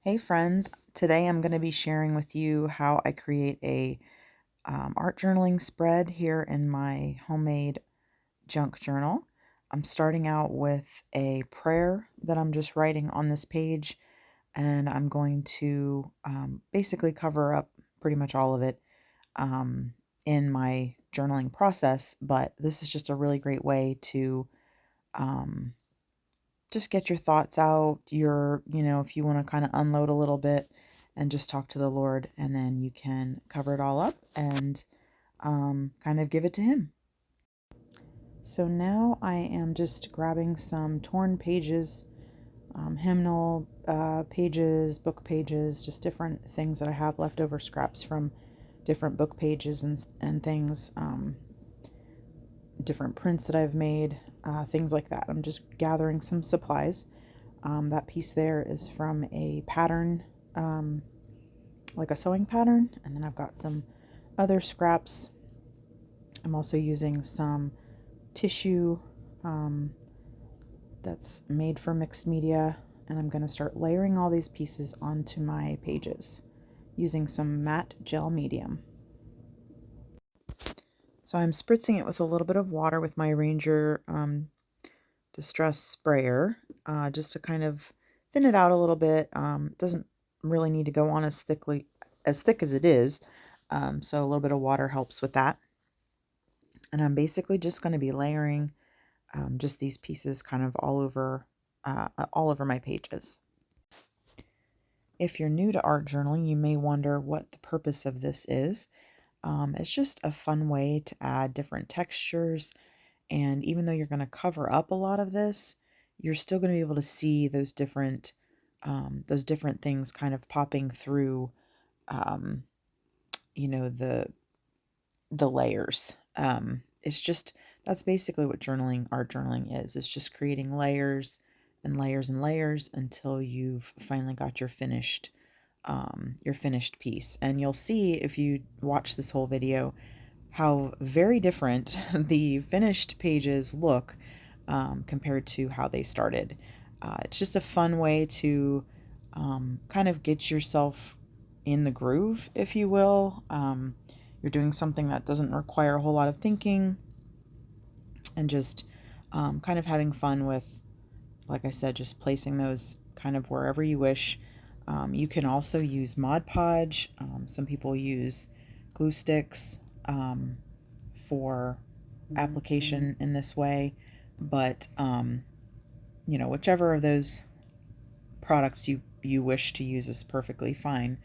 Hey friends, today I'm going to be sharing with you how I create a art journaling spread here in my homemade junk journal. I'm starting out with a prayer that I'm just writing on this page, and I'm going to basically cover up pretty much all of it um, in my journaling process, but this is just a really great way to um, just get your thoughts out, if you want to kind of unload a little bit and just talk to the Lord, and then you can cover it all up and kind of give it to Him. So now I am just grabbing some torn pages, hymnal pages, book pages, just different things that I have leftover scraps from different book pages and things, different prints that I've made, things like that. I'm just gathering some supplies. That piece there is from a pattern, like a sewing pattern, and then I've got some other scraps. I'm also using some tissue that's made for mixed media, and I'm going to start layering all these pieces onto my pages using some matte gel medium. So I'm spritzing it with a little bit of water with my Ranger Distress sprayer, just to kind of thin it out a little bit. It doesn't really need to go on as thick as it is, so a little bit of water helps with that. And I'm basically just going to be layering just these pieces kind of all over my pages. If you're new to art journaling, you may wonder what the purpose of this is. It's just a fun way to add different textures. And even though you're going to cover up a lot of this, you're still going to be able to see those different things kind of popping through, um, the layers. That's basically what art journaling is. It's just creating layers and layers and layers until you've finally got your finished piece. And you'll see if you watch this whole video how very different the finished pages look compared to how they started. It's just a fun way to kind of get yourself in the groove, if you will. You're doing something that doesn't require a whole lot of thinking, and just kind of having fun with, like I said, just placing those kind of wherever you wish. You can also use Mod Podge. Some people use glue sticks for application in this way, but whichever of those products you wish to use is perfectly fine.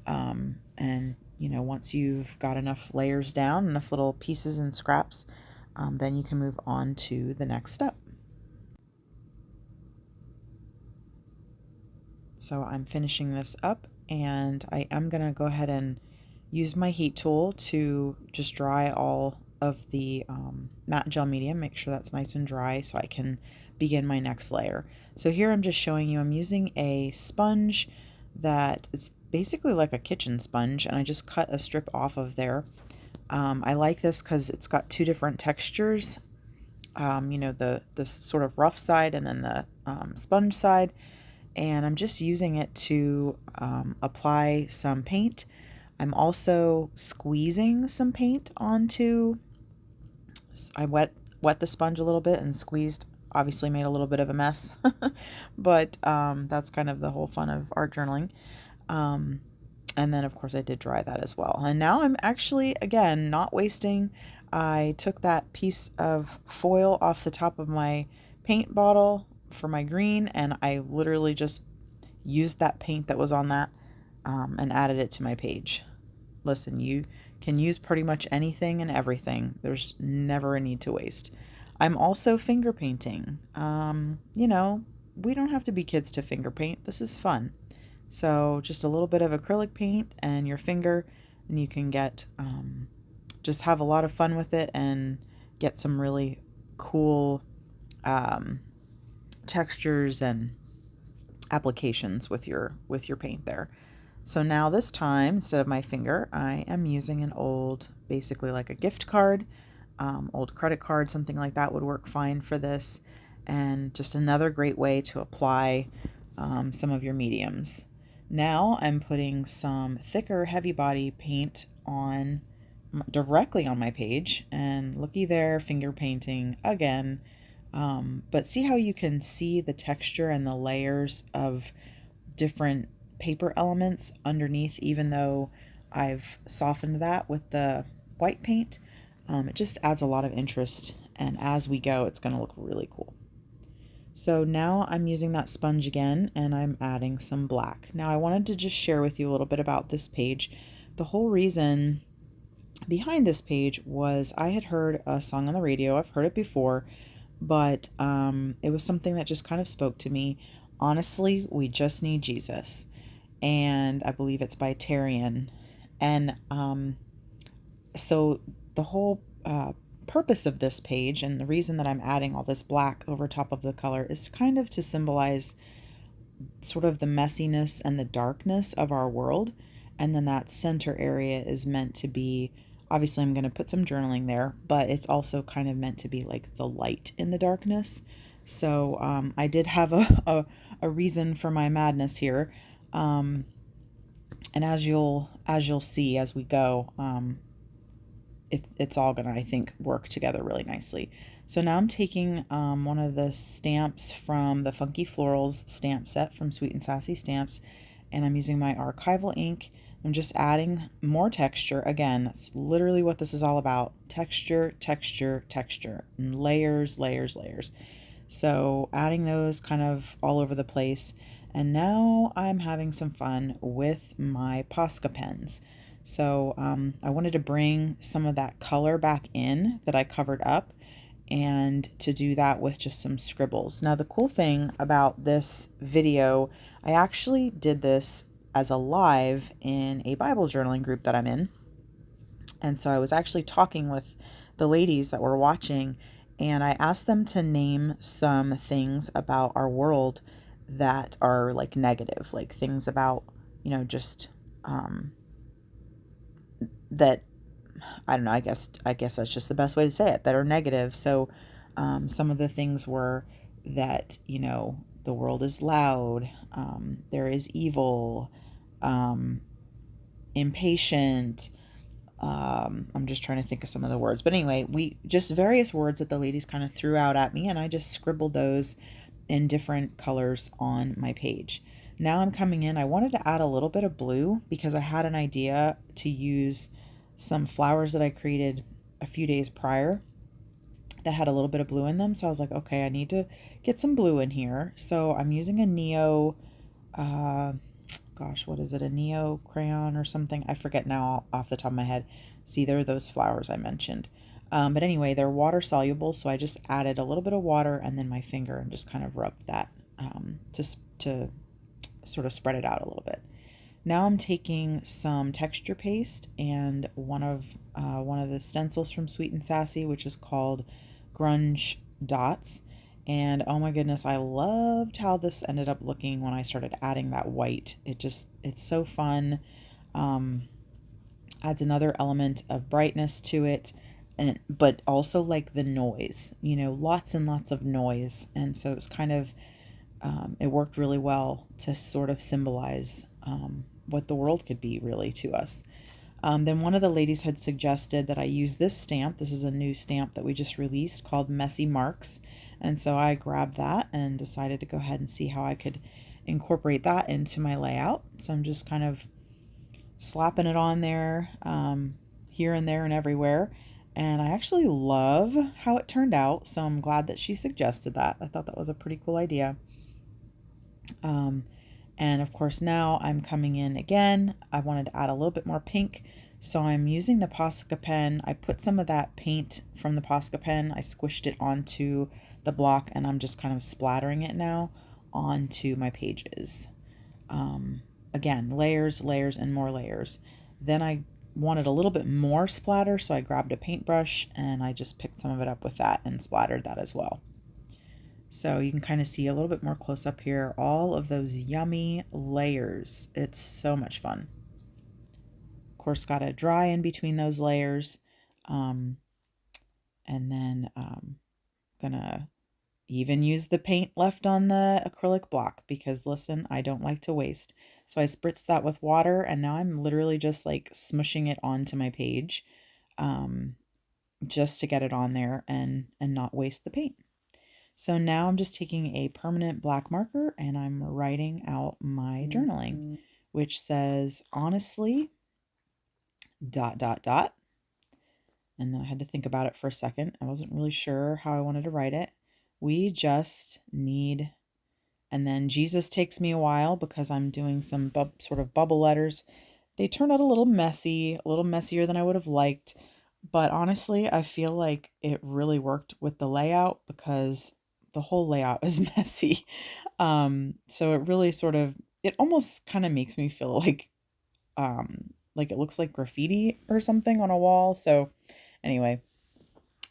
And once you've got enough layers down, enough little pieces and scraps, then you can move on to the next step. So I'm finishing this up, and I am going to go ahead and use my heat tool to just dry all of the matte gel medium, make sure that's nice and dry so I can begin my next layer. So here I'm just showing you I'm using a sponge that is basically like a kitchen sponge, and I just cut a strip off of there. I like this because it's got two different textures, the sort of rough side and then the sponge side, and I'm just using it to apply some paint. I'm also squeezing some paint onto. I wet the sponge a little bit and squeezed. Obviously made a little bit of a mess, but that's kind of the whole fun of art journaling. And then of course I did dry that as well. And now I'm actually, again, not wasting. I took that piece of foil off the top of my paint bottle for my green, and I literally just used that paint that was on that and added it to my page. Listen, you can use pretty much anything and everything. There's never a need to waste. I'm also finger painting. We don't have to be kids to finger paint. This is fun. So just a little bit of acrylic paint and your finger, and you can get just have a lot of fun with it and get some really cool textures and applications with your paint there. So now this time, instead of my finger, I am using an old, basically like a gift card, old credit card, something like that would work fine for this. And just another great way to apply some of your mediums. Now I'm putting some thicker heavy body paint on directly on my page, and looky there, finger painting again. But see how you can see the texture and the layers of different paper elements underneath, even though I've softened that with the white paint. It just adds a lot of interest, and as we go, it's going to look really cool. So now I'm using that sponge again, and I'm adding some black. Now I wanted to just share with you a little bit about this page. The whole reason behind this page was I had heard a song on the radio. I've heard it before, but it was something that just kind of spoke to me. Honestly, we just need Jesus. And I believe it's by Tarian. And so the whole purpose of this page, and the reason that I'm adding all this black over top of the color, is kind of to symbolize sort of the messiness and the darkness of our world. And then that center area is meant to be, obviously I'm going to put some journaling there, but it's also kind of meant to be like the light in the darkness. So I did have a reason for my madness here. And as you'll see as we go, it's all gonna, I think, work together really nicely. So now I'm taking one of the stamps from the Funky Florals stamp set from Sweet and Sassy Stamps, and I'm using my archival ink. I'm just adding more texture. Again, that's literally what this is all about. Texture, texture, texture, and layers, layers, layers. So adding those kind of all over the place. And now I'm having some fun with my Posca pens. So I wanted to bring some of that color back in that I covered up, and to do that with just some scribbles. Now the cool thing about this video, I actually did this as a live in a Bible journaling group that I'm in. And so I was actually talking with the ladies that were watching, and I asked them to name some things about our world that are like negative, like things about, just that, I don't know, I guess that's just the best way to say it, that are negative. So some of the things were that, the world is loud, there is evil, impatient. I'm just trying to think of some of the words. But anyway, we just various words that the ladies kind of threw out at me, and I just scribbled those in different colors on my page. Now I'm coming in. I wanted to add a little bit of blue because I had an idea to use some flowers that I created a few days prior that had a little bit of blue in them. So I was like, okay, I need to get some blue in here. So I'm using a Neo, gosh, what is it? A Neo crayon or something? I forget now off the top of my head. See, there are those flowers I mentioned. But anyway, they're water soluble, so I just added a little bit of water and then my finger and just kind of rubbed that to sort of spread it out a little bit. Now I'm taking some texture paste and one of the stencils from Sweet and Sassy, which is called Grunge Dots. And oh my goodness, I loved how this ended up looking when I started adding that white. It's so fun. Adds another element of brightness to it, but also like the noise, lots and lots of noise. And so it's kind of, it worked really well to sort of symbolize what the world could be really to us. Then one of the ladies had suggested that I use this stamp. This is a new stamp that we just released called Messy Marks. And so I grabbed that and decided to go ahead and see how I could incorporate that into my layout. So I'm just kind of slapping it on there, here and there and everywhere. And I actually love how it turned out. So I'm glad that she suggested that. I thought that was a pretty cool idea. And of course now I'm coming in again. I wanted to add a little bit more pink. So I'm using the Posca pen. I put some of that paint from the Posca pen. I squished it onto the block and I'm just kind of splattering it now onto my pages. Again, layers, layers, and more layers. Then I wanted a little bit more splatter, so I grabbed a paintbrush and I just picked some of it up with that and splattered that as well. So you can kind of see a little bit more close up here, all of those yummy layers. It's so much fun. Of course, got to dry in between those layers. And then gonna even used the paint left on the acrylic block because listen, I don't like to waste. So I spritzed that with water and now I'm literally just like smushing it onto my page, um, just to get it on there and not waste the paint. So now I'm just taking a permanent black marker and I'm writing out my journaling, which says honestly, ... And then I had to think about it for a second. I wasn't really sure how I wanted to write it. We just need, and then Jesus takes me a while because I'm doing some sort of bubble letters. They turned out a little messy, a little messier than I would have liked. But honestly, I feel like it really worked with the layout because the whole layout is messy. So it really sort of, it almost kind of makes me feel like it looks like graffiti or something on a wall. So anyway,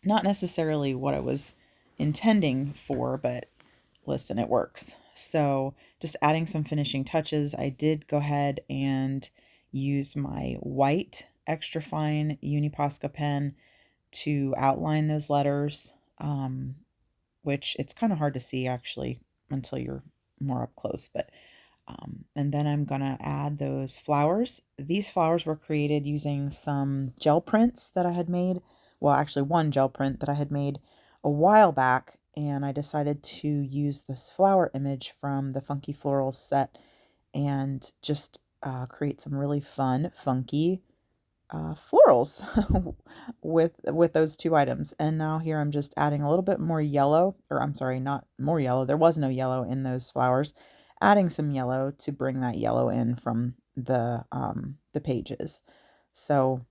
not necessarily what I was intending for, but listen, it works. So just adding some finishing touches, I did go ahead and use my white extra fine Uniposca pen to outline those letters, which it's kind of hard to see actually until you're more up close, but and then I'm going to add those flowers. These flowers were created using some gel prints that I had made. Well, actually one gel print that I had made a while back, and I decided to use this flower image from the Funky Florals set and just create some really fun, funky florals with those two items. And now here I'm just adding a little bit more yellow, or I'm sorry, not more yellow. There was no yellow in those flowers. Adding some yellow to bring that yellow in from the pages. So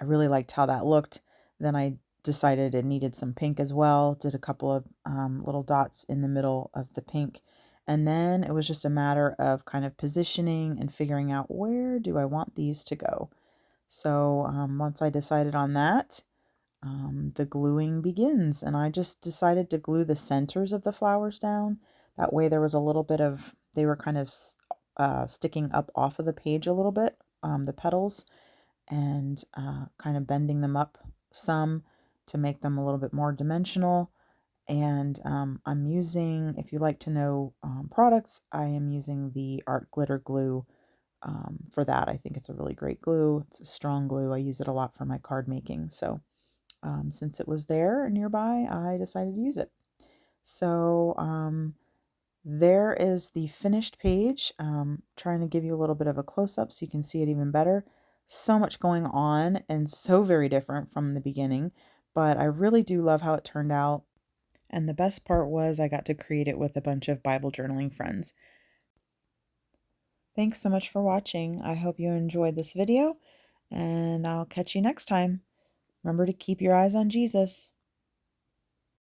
I really liked how that looked. Then I decided it needed some pink as well. Did a couple of little dots in the middle of the pink. And then it was just a matter of kind of positioning and figuring out where do I want these to go. So once I decided on that, the gluing begins. And I just decided to glue the centers of the flowers down. That way there was a little bit of, they were kind of sticking up off of the page a little bit, the petals, and kind of bending them up some to make them a little bit more dimensional. And I'm using, if you like to know products, I am using the Art Glitter Glue for that. I think it's a really great glue. It's a strong glue. I use it a lot for my card making. So since it was there nearby, I decided to use it. So there is the finished page. Trying to give you a little bit of a close-up so you can see it even better. So much going on and so very different from the beginning, but I really do love how it turned out. And the best part was I got to create it with a bunch of Bible journaling friends. Thanks so much for watching. I hope you enjoyed this video, and I'll catch you next time. Remember to keep your eyes on Jesus.